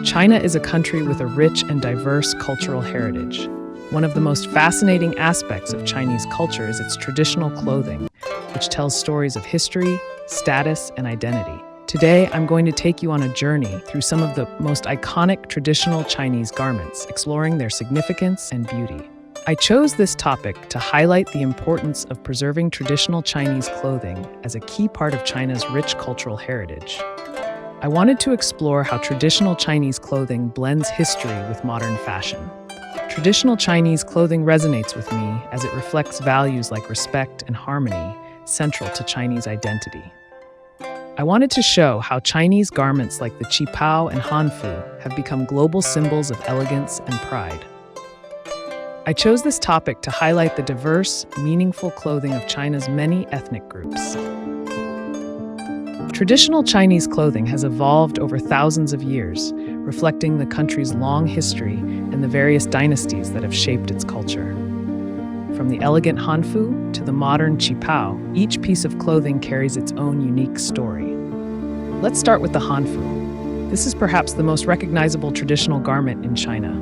China is a country with a rich and diverse cultural heritage. One of the most fascinating aspects of Chinese culture is its traditional clothing, which tells stories of history, status, and identity. Today, I'm going to take you on a journey through some of the most iconic traditional Chinese garments, exploring their significance and beauty. I chose this topic to highlight the importance of preserving traditional Chinese clothing as a key part of China's rich cultural heritage. I wanted to explore how traditional Chinese clothing blends history with modern fashion. Traditional Chinese clothing resonates with me as it reflects values like respect and harmony, central to Chinese identity. I wanted to show how Chinese garments like the qipao and hanfu have become global symbols of elegance and pride. I chose this topic to highlight the diverse, meaningful clothing of China's many ethnic groups. Traditional Chinese clothing has evolved over thousands of years, reflecting the country's long history and the various dynasties that have shaped its culture. From the elegant hanfu to the modern qipao, each piece of clothing carries its own unique story. Let's start with the hanfu. This is perhaps the most recognizable traditional garment in China.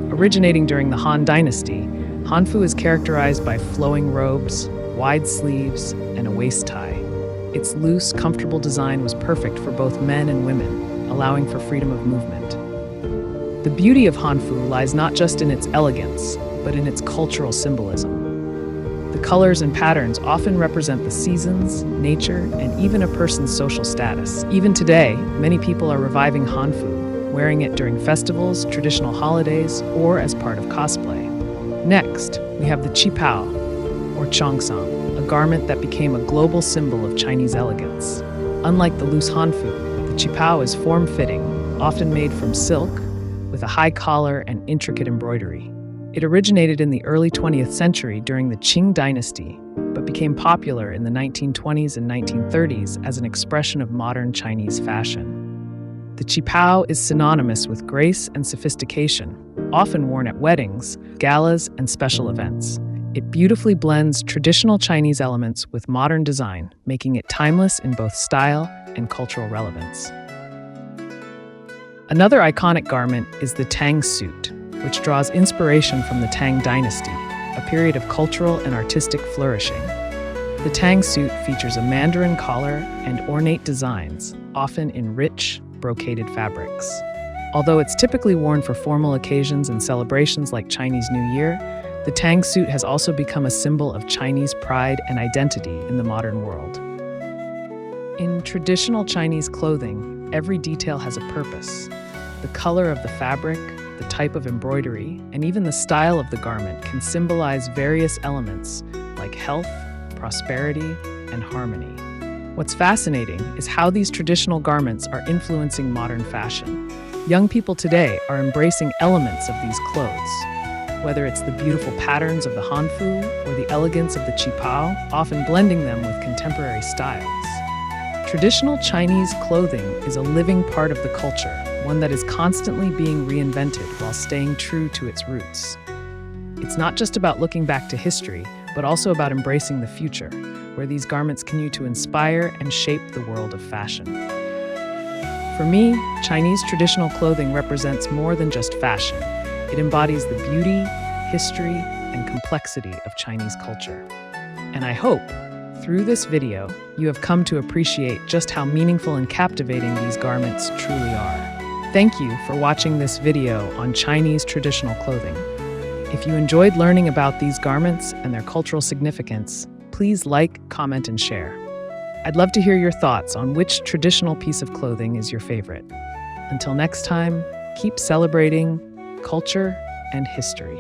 Originating during the Han Dynasty, hanfu is characterized by flowing robes, wide sleeves, and a waist tie. Its loose, comfortable design was perfect for both men and women, allowing for freedom of movement. The beauty of hanfu lies not just in its elegance, but in its cultural symbolism. The colors and patterns often represent the seasons, nature, and even a person's social status. Even today, many people are reviving hanfu, wearing it during festivals, traditional holidays, or as part of cosplay. Next, we have the qipao, or cheongsam, a garment that became a global symbol of Chinese elegance. Unlike the loose hanfu, the qipao is form-fitting, often made from silk, with a high collar and intricate embroidery. It originated in the early 20th century during the Qing Dynasty, but became popular in the 1920s and 1930s as an expression of modern Chinese fashion. The qipao is synonymous with grace and sophistication, often worn at weddings, galas, and special events. It beautifully blends traditional Chinese elements with modern design, making it timeless in both style and cultural relevance. Another iconic garment is the Tang suit, which draws inspiration from the Tang Dynasty, a period of cultural and artistic flourishing. The Tang suit features a mandarin collar and ornate designs, often in rich, brocaded fabrics. Although it's typically worn for formal occasions and celebrations like Chinese New Year, the Tang suit has also become a symbol of Chinese pride and identity in the modern world. In traditional Chinese clothing, every detail has a purpose. The color of the fabric, the type of embroidery, and even the style of the garment can symbolize various elements like health, prosperity, and harmony. What's fascinating is how these traditional garments are influencing modern fashion. Young people today are embracing elements of these clothes. Whether it's the beautiful patterns of the hanfu or the elegance of the qipao, often blending them with contemporary styles. Traditional Chinese clothing is a living part of the culture, one that is constantly being reinvented while staying true to its roots. It's not just about looking back to history, but also about embracing the future, where these garments continue to inspire and shape the world of fashion. For me, Chinese traditional clothing represents more than just fashion. It embodies the beauty, history, and complexity of Chinese culture. And I hope, through this video, you have come to appreciate just how meaningful and captivating these garments truly are. Thank you for watching this video on Chinese traditional clothing. If you enjoyed learning about these garments and their cultural significance, please like, comment, and share. I'd love to hear your thoughts on which traditional piece of clothing is your favorite. Until next time, keep celebrating culture and history.